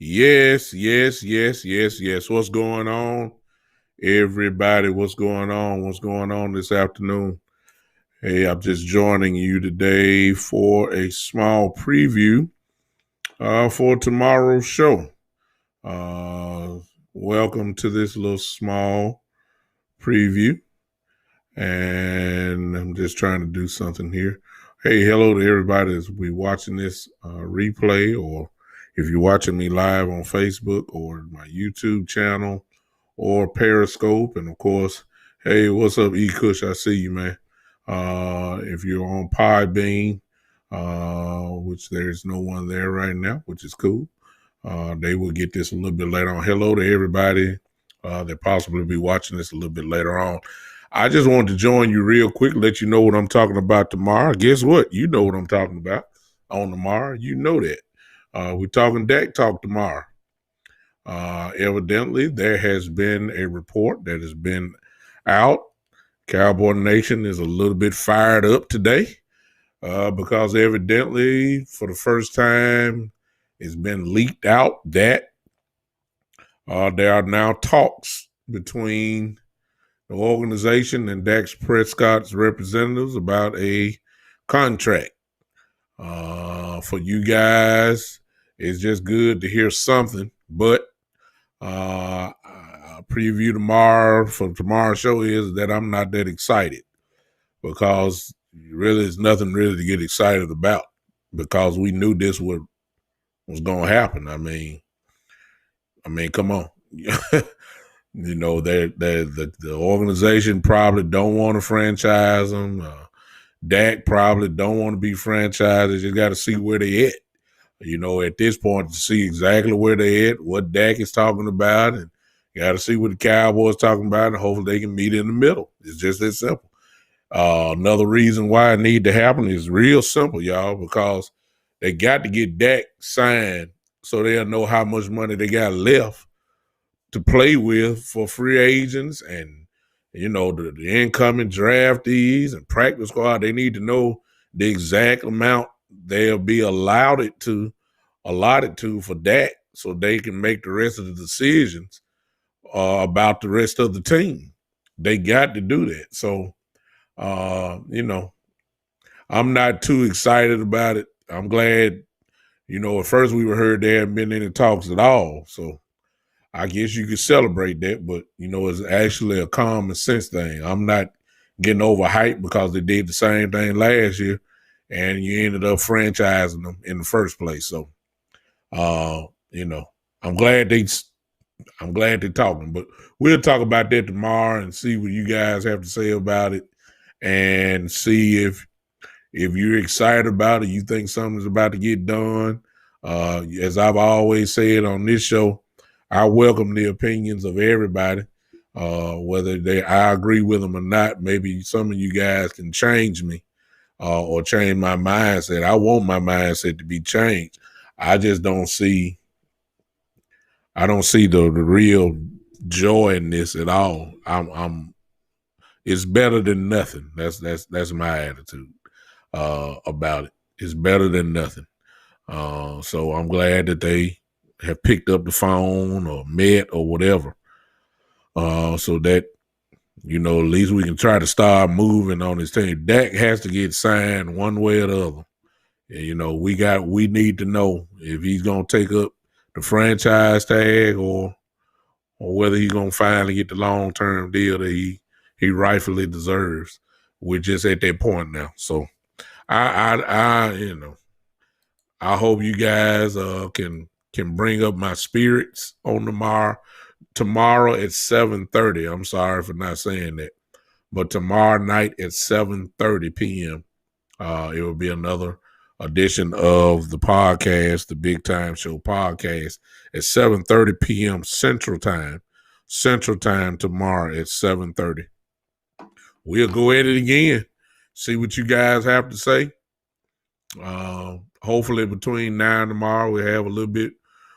Yes, yes, yes, yes, yes. What's going on, everybody? What's going on? What's going on this afternoon? Hey, I'm just joining you today for a small preview for tomorrow's show. Uh, Welcome to this little small preview. And I'm just trying to do something here. Hey, hello to everybody that's be watching this replay, or if you're watching me live on Facebook or my YouTube channel or Periscope. And of course, hey, what's up, E Kush? I see you, man. If you're on Podbean, which there's no one there right now, which is cool. They will get this a little bit later on. Hello to everybody that possibly be watching this a little bit later on. I just wanted to join you real quick, let you know what I'm talking about tomorrow. Guess what? You know what I'm talking about on tomorrow. You know that. We're talking Dak Talk tomorrow. Evidently, there has been a report that has been out. Cowboy Nation is a little bit fired up today because evidently, for the first time, it's been leaked out that there are now talks between the organization and Dak Prescott's representatives about a contract. For you guys, it's just good to hear something, but a preview tomorrow for tomorrow's show is that I'm not that excited because really there's nothing really to get excited about because we knew this was going to happen. I mean, come on. You know, the organization probably don't want to franchise them. Dak probably don't want to be franchised. They just got to see where they at. You know, at this point, to see exactly where they at, what Dak is talking about, and you got to see what the Cowboys talking about, and hopefully they can meet in the middle. It's just that simple. Another reason why it need to happen is real simple, y'all, because they got to get Dak signed so they'll know how much money they got left to play with for free agents and, you know, the incoming draftees and practice squad. They need to know the exact amount they'll be allotted to for Dak so they can make the rest of the decisions about the rest of the team. They got to do that. So, you know, I'm not too excited about it. I'm glad, you know, at first we were heard there hadn't been any talks at all. So I guess you could celebrate that, but, you know, it's actually a common sense thing. I'm not getting overhyped because they did the same thing last year and you ended up franchising them in the first place. So, you know, I'm glad they're talking, but we'll talk about that tomorrow and see what you guys have to say about it and see if you're excited about it, you think something's about to get done. As I've always said on this show, I welcome the opinions of everybody, whether I agree with them or not. Maybe some of you guys can change me or change my mindset. I want my mindset to be changed. I just don't see the real joy in this at all. It's better than nothing. That's my attitude about it. It's better than nothing. So I'm glad that they have picked up the phone or met or whatever. So that, you know, at least we can try to start moving on this team. Dak has to get signed one way or the other. And, you know, we need to know if he's gonna take up the franchise tag or whether he's gonna finally get the long-term deal that he rightfully deserves. We're just at that point now. So I you know, I hope you guys can bring up my spirits on tomorrow at 7:30. I'm sorry for not saying that, but tomorrow night at 7:30 p.m. It will be another edition of the podcast, the Big Time Show podcast, at 7:30 p.m. Central Time tomorrow at 7:30. We'll go at it again. See what you guys have to say. Hopefully between now and tomorrow we'll have a little bit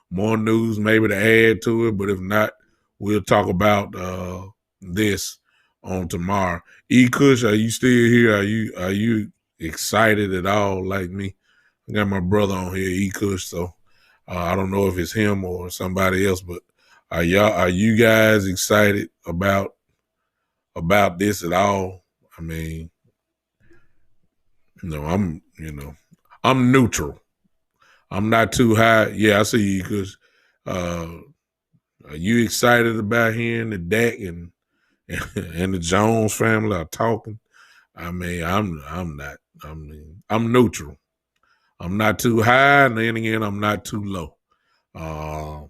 more news maybe to add to it, but if not, we'll talk about this on tomorrow. E Kush, are you still here? Are you excited at all like me? I got my brother on here, E Kush, so I don't know if it's him or somebody else, but are you guys excited about this at all? I mean, no, I'm neutral. I'm not too high. Yeah, I see you because are you excited about hearing the Dak and and the Jones family are talking? I mean, I'm not. I mean, I'm neutral. I'm not too high, and then again, I'm not too low. Uh,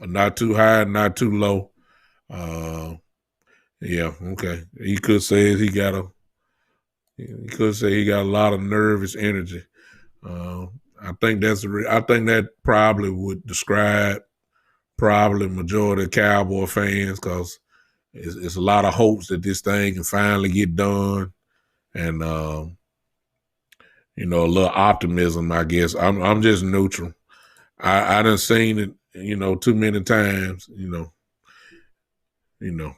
not too high, not too low. Uh, yeah, okay. He could say he got a lot of nervous energy. Uh, I think that probably would describe probably majority of Cowboy fans because it's a lot of hopes that this thing can finally get done, and a little optimism. I guess I'm just neutral. I done seen it, too many times. You know.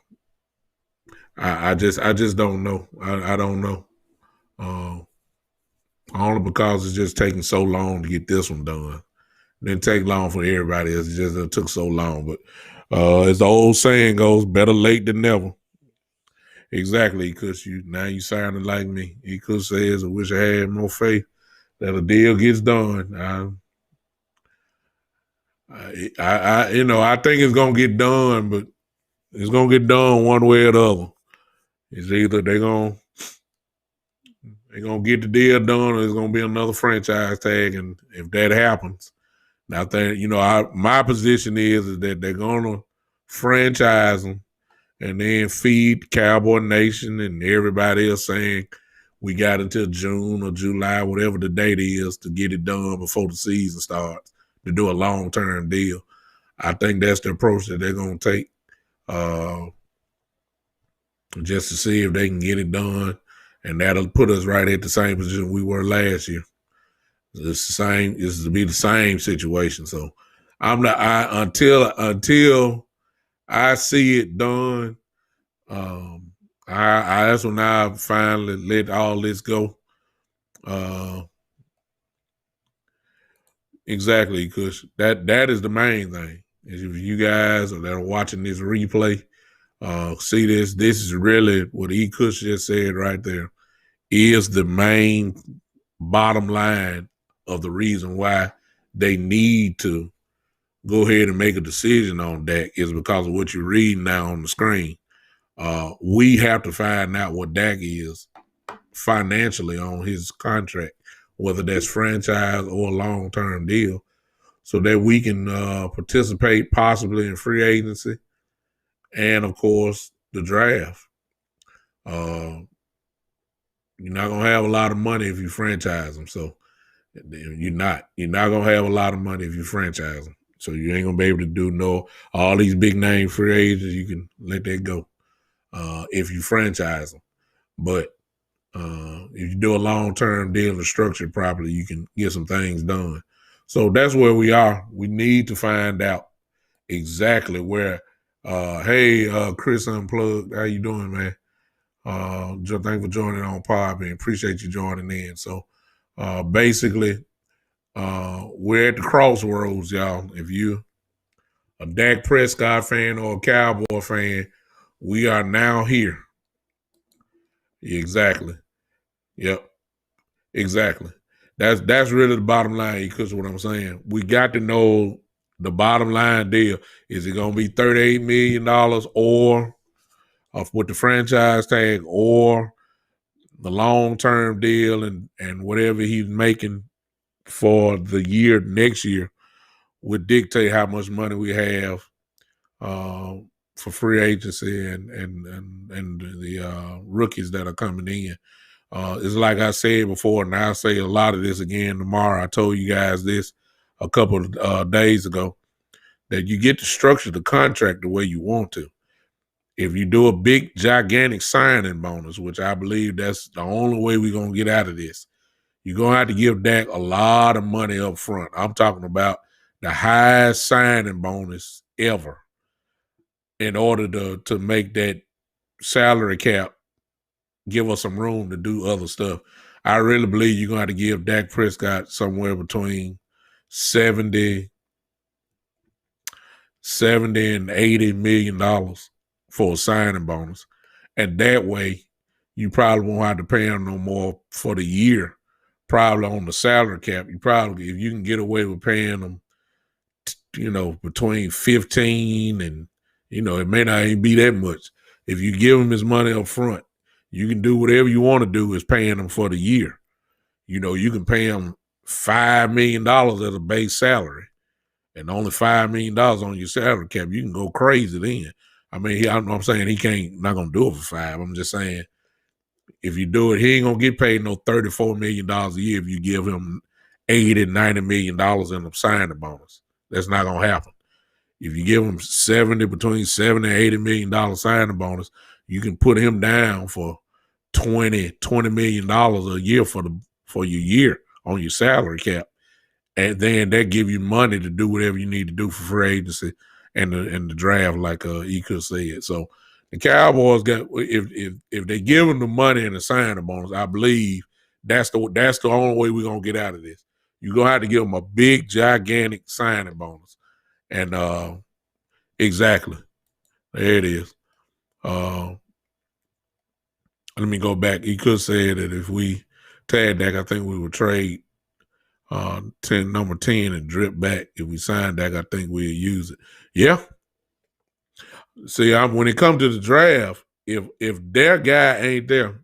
I just don't know. I don't know. Uh, Only because it's just taking so long to get this one done. It didn't take long for everybody else. It took so long. But as the old saying goes, better late than never. Exactly, because you sounding like me. He could say, "I wish I had more faith that a deal gets done." I think it's gonna get done, but it's gonna get done one way or the other. It's either they're gonna get the deal done, or there's gonna be another franchise tag, and if that happens, I think my position is that they're gonna franchise them and then feed Cowboy Nation and everybody else saying we got until June or July, whatever the date is, to get it done before the season starts to do a long term deal. I think that's the approach that they're gonna take, uh, just to see if they can get it done, and that'll put us right at the same position we were last year. It's the same. It's to be the same situation. So I'm not. Until I see it done. Um, that's when I finally let all this go. Uh, exactly, because that is the main thing. Is if you guys that are watching this replay, see this. This is really what E. Kush just said right there. Is the main bottom line of the reason why they need to go ahead and make a decision on Dak is because of what you're reading now on the screen. We have to find out what Dak is financially on his contract, whether that's franchise or a long-term deal, so that we can participate possibly in free agency and, of course, the draft. Uh, you're not going to have a lot of money if you franchise them. So you're not going to have a lot of money if you franchise them. So you ain't going to be able to do all these big name free agents. You can let that go if you franchise them. But if you do a long-term deal and structure it properly, you can get some things done. So that's where we are. We need to find out exactly where. Hey, Chris Unplugged, how you doing, man? Thanks for joining on Podbean. Appreciate you joining in. So basically, we're at the crossroads, y'all. If you a Dak Prescott fan or a Cowboy fan, we are now here. Exactly. Yep. Exactly. That's really the bottom line, because what I'm saying. We got to know the bottom line deal. Is it going to be $38 million or with the franchise tag, or the long-term deal and whatever he's making for the year next year would dictate how much money we have for free agency and the rookies that are coming in. It's like I said before, and I'll say a lot of this again tomorrow. I told you guys this a couple of days ago, that you get to structure the contract the way you want to. If you do a big, gigantic signing bonus, which I believe that's the only way we're going to get out of this, you're going to have to give Dak a lot of money up front. I'm talking about the highest signing bonus ever in order to make that salary cap give us some room to do other stuff. I really believe you're going to have to give Dak Prescott somewhere between 70 $70 and $80 million for a signing bonus. And that way, you probably won't have to pay him no more for the year. Probably on the salary cap, you probably, if you can get away with paying them, between 15 and, it may not even be that much. If you give him his money up front, you can do whatever you want to do is paying him for the year. You can pay him $5 million as a base salary and only $5 million on your salary cap. You can go crazy then. I mean, I'm saying not going to do it for $5. I'm just saying, if you do it, he ain't going to get paid no $34 million a year if you give him $80, $90 million in a signing bonus. That's not going to happen. If you give him between $70 and $80 million signing bonus, you can put him down for $20 million a year for your year on your salary cap. And then that give you money to do whatever you need to do for free agency and the draft, like Ika said. So the Cowboys got, if they give them the money and the signing bonus, I believe that's the only way we're gonna get out of this. You're gonna have to give them a big, gigantic signing bonus. And exactly. There it is. Let me go back. He could say that if we tag Dak, I think we would trade number 10 and drip back. If we sign Dak, I think we'll use it. Yeah. See, when it comes to the draft, if their guy ain't there,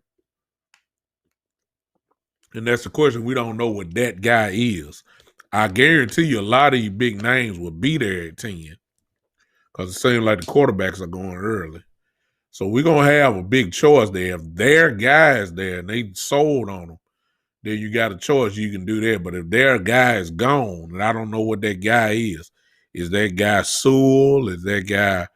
and that's the question, we don't know what that guy is. I guarantee you a lot of you big names will be there at 10 because it seems like the quarterbacks are going early. So we're going to have a big choice there. If their guy is there and they sold on them, then you got a choice. You can do that. But if their guy is gone, and I don't know what that guy is that guy Sewell? Is that guy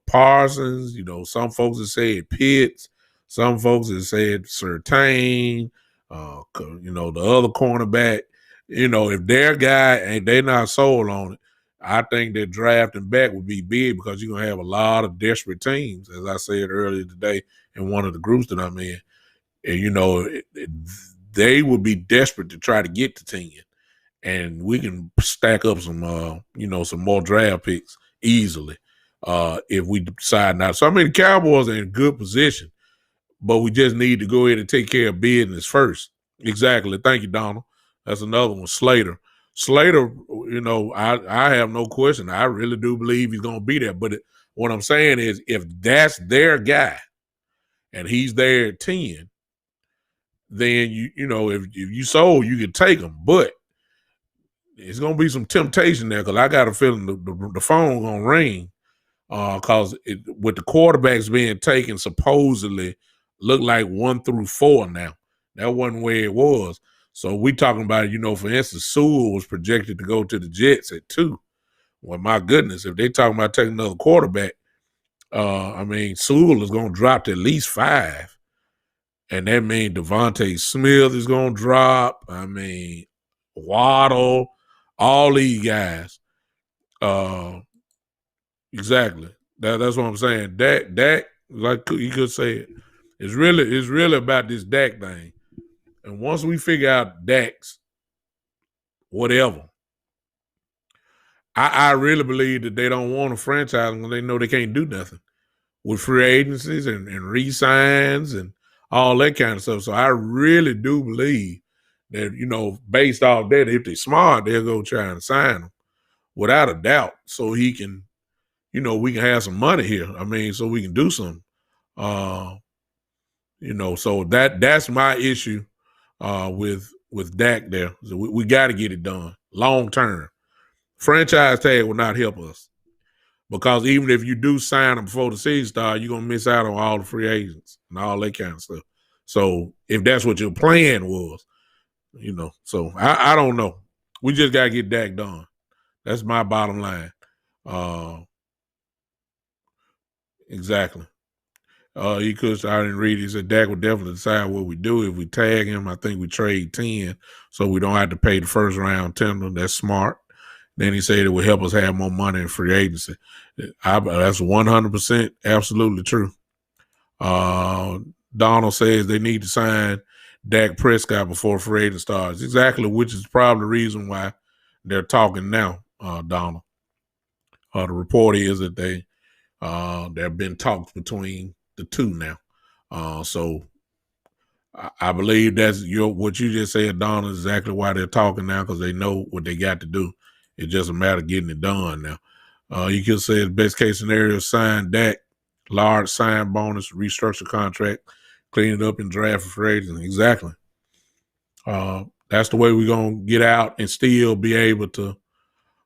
Parsons? Some folks have said Pitts. Some folks have said Surtain. The other cornerback. If their guy and they not sold on it, I think that drafting back would be big because you're going to have a lot of desperate teams, as I said earlier today in one of the groups that I'm in. And, they would be desperate to try to get to 10. And we can stack up some, some more draft picks easily if we decide not. So, the Cowboys are in good position, but we just need to go ahead and take care of business first. Exactly. Thank you, Donald. That's another one. Slater, I have no question. I really do believe he's going to be there. But what I'm saying is if that's their guy and he's there at 10, then if you sold, you can take them. But it's gonna be some temptation there because I got a feeling the phone gonna ring because with the quarterbacks being taken supposedly look like 1 through 4 now. That wasn't where it was. So we talking about, for instance, Sewell was projected to go to the Jets at 2. Well, my goodness, if they talking about taking another quarterback, Sewell is gonna drop to at least 5. And that means Devontae Smith is going to drop. Waddle, all these guys. Exactly. That's what I'm saying. Dak, like you could say it, it's really about this Dak thing. And once we figure out Dak's whatever, I really believe that they don't want to franchise when they know they can't do nothing with free agencies and re-signs and all that kind of stuff. So I really do believe that, based off that, if they're smart, they'll go try and sign him without a doubt. So he can, we can have some money here. So we can do some, so that's my issue with Dak there. So we got to get it done long term. Franchise tag will not help us. Because even if you do sign them before the season starts, you're going to miss out on all the free agents and all that kind of stuff. So if that's what your plan was, so I don't know. We just got to get Dak done. That's my bottom line. Exactly. I didn't read it. He said Dak would definitely decide what we do. If we tag him, I think we trade 10 so we don't have to pay the first round tender. That's smart. Then he said it would help us have more money in free agency. That's 100% absolutely true. Donald says they need to sign Dak Prescott before free agent starts. Exactly, which is probably the reason why they're talking now, Donald. The report is that there have been talks between the two now. So I believe that's what you just said, Donna, is exactly why they're talking now, because they know what they got to do. It's just a matter of getting it done now. You could say the best case scenario, sign Dak, large sign bonus, restructure contract, clean it up and draft for free agents. Exactly. That's the way we're going to get out and still be able to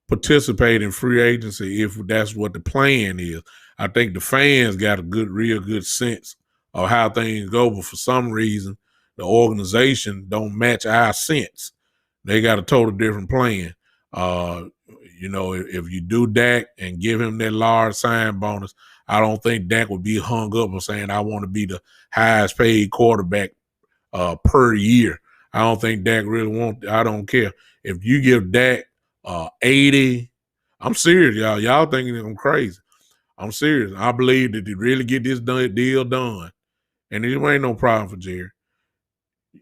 participate in free agency if that's what the plan is. I think the fans got a real good sense of how things go, but for some reason, the organization don't match our sense. They got a total different plan. If you do Dak and give him that large sign bonus, I don't think Dak would be hung up on saying, I want to be the highest paid quarterback per year. I don't think Dak really I don't care. If you give Dak 80, I'm serious, y'all. Y'all thinking I'm crazy. I'm serious. I believe that to really get this deal done, and it ain't no problem for Jerry.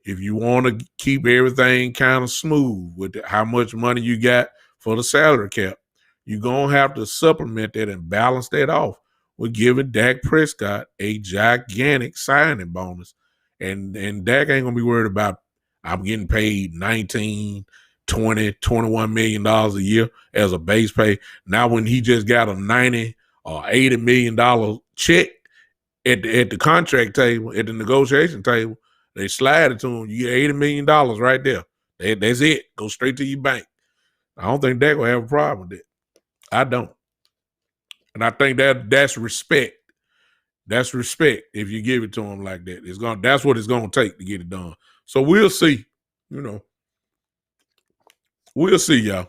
If you want to keep everything kind of smooth with how much money you got for the salary cap, you're going to have to supplement that and balance that off with giving Dak Prescott a gigantic signing bonus. And Dak ain't going to be worried about, I'm getting paid 19, 20, $21 million a year as a base pay. Now when he just got a 90 or $80 million check at the contract table, at the negotiation table, they slide it to him. You get $80 million right there. That's it. Go straight to your bank. I don't think Dak will have a problem with that. I don't. And I think that's respect. That's respect if you give it to him like that. That's what it's gonna take to get it done. So we'll see. We'll see, y'all.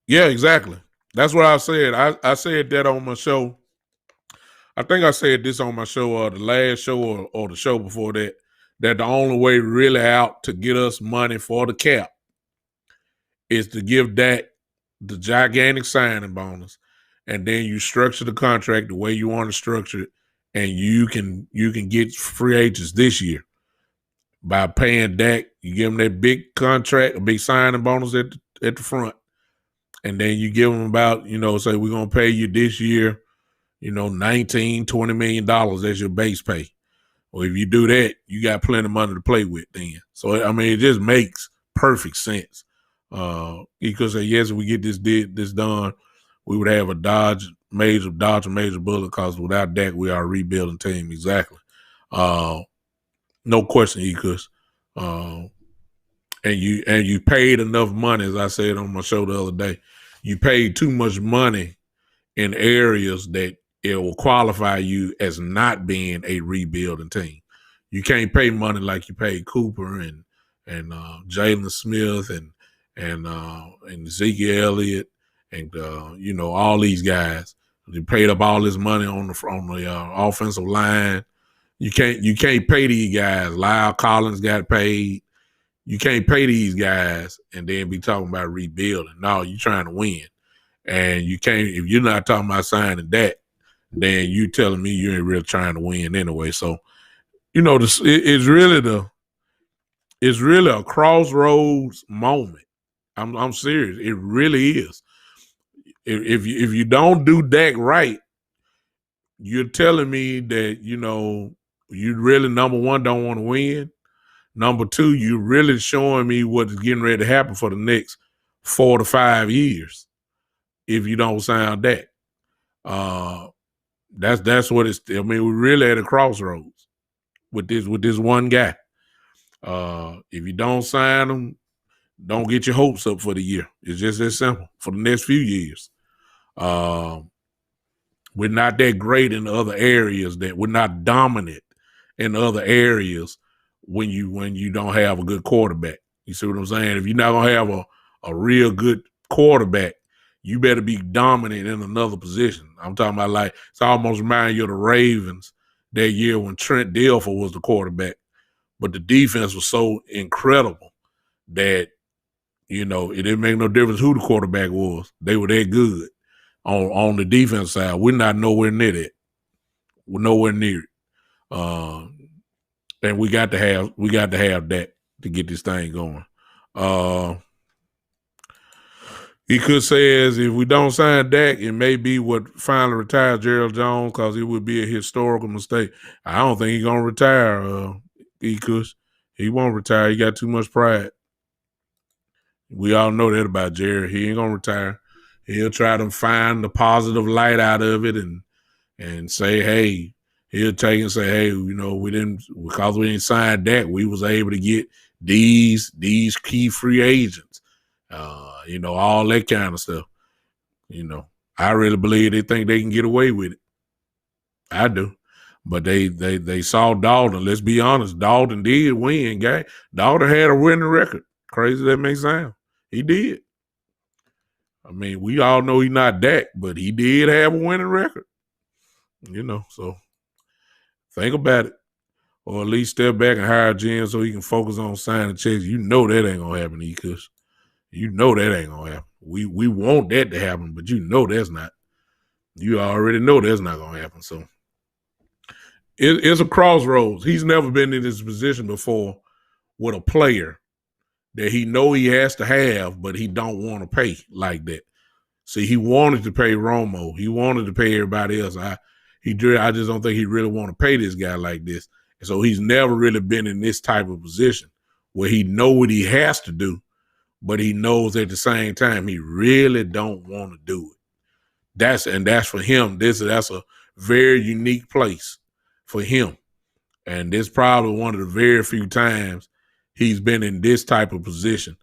Yeah, exactly. That's what I said. I said that on my show. I think I said this on my show or the last show or the show before that the only way really out to get us money for the cap is to give Dak the gigantic signing bonus, and then you structure the contract the way you want to structure it, and you can get free agents this year by paying Dak. You give him that big contract, a big signing bonus at the front, and then you give him about, say we're gonna pay you this year, $19, $20 million as your base pay. Well, if you do that, you got plenty of money to play with then. So, I mean, it just makes perfect sense. You could say, yes, if we get this done, we would have a major bullet, because without Dak, we are a rebuilding team. Exactly. No question, Ecus. And you paid enough money, as I said on my show the other day. You paid too much money in areas that it will qualify you as not being a rebuilding team. You can't pay money like you paid Cooper and Jalen Smith and Ezekiel Elliott and all these guys. They paid up all this money on the offensive line. You can't pay these guys. Lyle Collins got paid. You can't pay these guys and then be talking about rebuilding. No, you're trying to win. And you can't, if you're not talking about signing that, then you telling me you ain't really trying to win anyway. So, it's really a crossroads moment. I'm serious. It really is. If you don't do Dak right, you're telling me that, you really, number one, don't want to win. Number two, you really showing me what's getting ready to happen for the next 4 to 5 years if you don't sign Dak. That's what it's. I mean, we're really at a crossroads with this one guy. If you don't sign him, don't get your hopes up for the year. It's just that simple. For the next few years, we're not that great in other areas. That we're not dominant in other areas when you don't have a good quarterback. You see what I'm saying? If you're not gonna have a real good quarterback, you better be dominant in another position. I'm talking about, like, it's almost reminding you of the Ravens that year when Trent Dilfer was the quarterback, but the defense was so incredible that, it didn't make no difference who the quarterback was. They were that good on the defense side. We're not nowhere near that. We're nowhere near it. And we got to have that to get this thing going. He could say as if we don't sign Dak, it may be what finally retires Gerald Jones because it would be a historical mistake. I don't think he's gonna retire. He won't retire. He got too much pride. We all know that about Jerry. He ain't gonna retire. He'll try to find the positive light out of it and say, hey, he'll take and say, hey, we didn't because we didn't sign Dak, we was able to get these key free agents. All that kind of stuff. I really believe they think they can get away with it. I do. But they saw Dalton. Let's be honest. Dalton did win, guy. Dalton had a winning record. Crazy that may sound. He did. I mean, we all know he's not Dak, but he did have a winning record. So think about it. Or at least step back and hire Jim so he can focus on signing checks. You know that ain't gonna happen, E-Kush. You know that ain't gonna happen. We want that to happen, but you know that's not. You already know that's not gonna happen. So it's a crossroads. He's never been in this position before with a player that he know he has to have, but he don't want to pay like that. See, he wanted to pay Romo. He wanted to pay everybody else. I just don't think he really want to pay this guy like this. And so he's never really been in this type of position where he know what he has to do, but he knows at the same time he really don't want to do it. That's for him. That's a very unique place for him. And this probably one of the very few times he's been in this type of position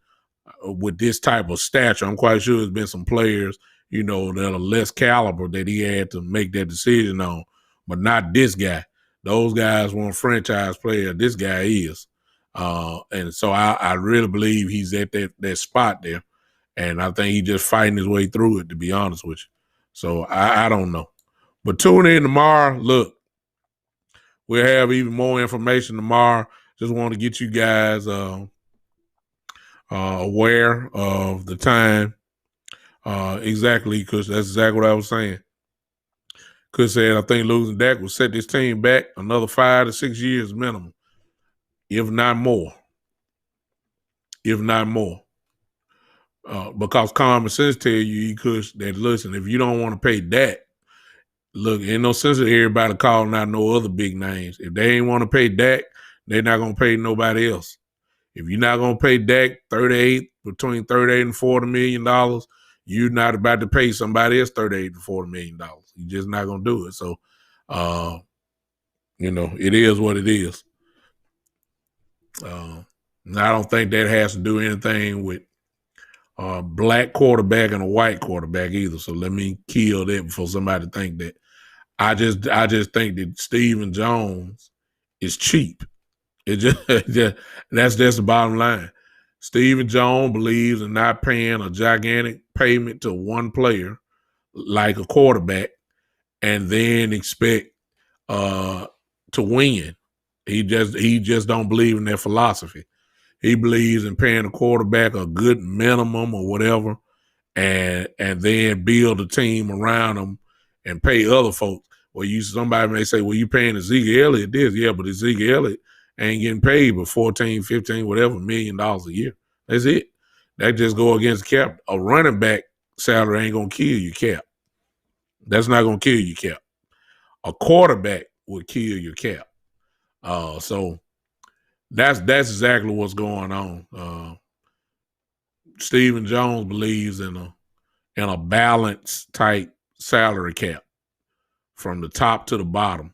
with this type of stature. I'm quite sure there's been some players, that are less caliber that he had to make that decision on, but not this guy. Those guys weren't franchise player. This guy is. And so I really believe he's at that spot there. And I think he's just fighting his way through it, to be honest with you. So I don't know. But tune in tomorrow. Look, we'll have even more information tomorrow. Just want to get you guys aware of the time. Exactly, because that's exactly what I was saying. Could say I think losing Dak will set this team back another 5 to 6 years minimum, if not more. Because common sense tell you, that listen, if you don't want to pay Dak, look, ain't no sense of everybody calling out no other big names. If they ain't want to pay Dak, they're not gonna pay nobody else. If you're not gonna pay Dak between $38 and $40 million, you're not about to pay somebody else $38 to $40 million. You're just not gonna do it. So, it is what it is. I don't think that has to do anything with a black quarterback and a white quarterback either. So let me kill that before somebody think that. I just think that Stephen Jones is cheap. That's the bottom line. Stephen Jones believes in not paying a gigantic payment to one player like a quarterback and then expect to win. He just don't believe in that philosophy. He believes in paying a quarterback a good minimum or whatever, and then build a team around him and pay other folks. Well, somebody may say, well, you paying Ezekiel Elliott this. Yeah, but Ezekiel Elliott ain't getting paid but 14, 15, whatever $1 million a year. That's it. That just go against cap. A running back salary ain't gonna kill your cap. That's not gonna kill your cap. A quarterback would kill your cap. So that's exactly what's going on. Stephen Jones believes in a balanced type salary cap from the top to the bottom.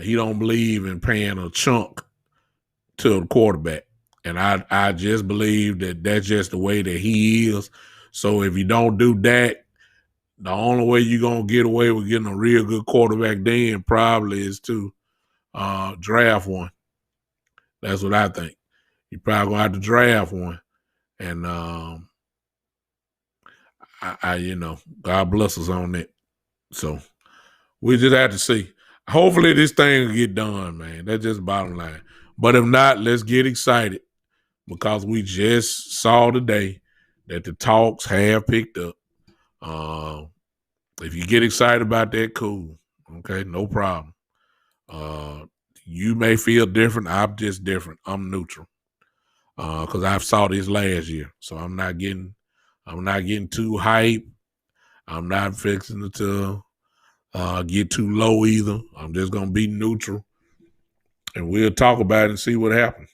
He don't believe in paying a chunk to the quarterback. And I just believe that that's just the way that he is. So if you don't do that, the only way you're going to get away with getting a real good quarterback then probably is to draft one. That's what I think. You're probably going to have to draft one. And God bless us on that. So we just have to see. Hopefully this thing will get done, man. That's just the bottom line. But if not, let's get excited because we just saw today that the talks have picked up. If you get excited about that, cool. Okay, no problem. You may feel different. I'm just different. I'm neutral because I've saw this last year. So I'm not getting I'm not getting too hype. I'm not fixing to get too low either. I'm just going to be neutral. And we'll talk about it and see what happens.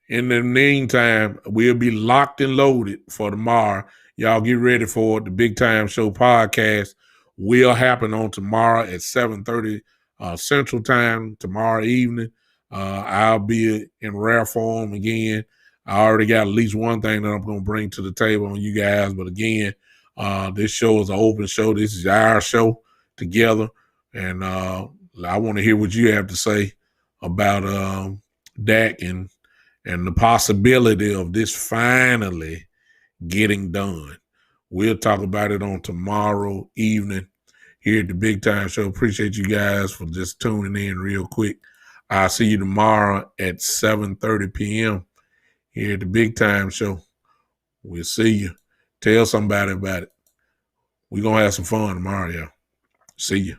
In the meantime, we'll be locked and loaded for tomorrow. Y'all get ready for it. The Big Time Show podcast will happen on tomorrow at 7:30 Central Time tomorrow evening. I'll be in rare form again. I already got at least one thing that I'm going to bring to the table on you guys. But again, this show is an open show. This is our show together. And I want to hear what you have to say about Dak and the possibility of this finally getting done. We'll talk about it on tomorrow evening here at the Big Time Show. Appreciate you guys for just tuning in real quick. I'll see you tomorrow at 7:30 p.m. here at the Big Time Show. We'll see you. Tell somebody about it. We're going to have some fun tomorrow, y'all. See you.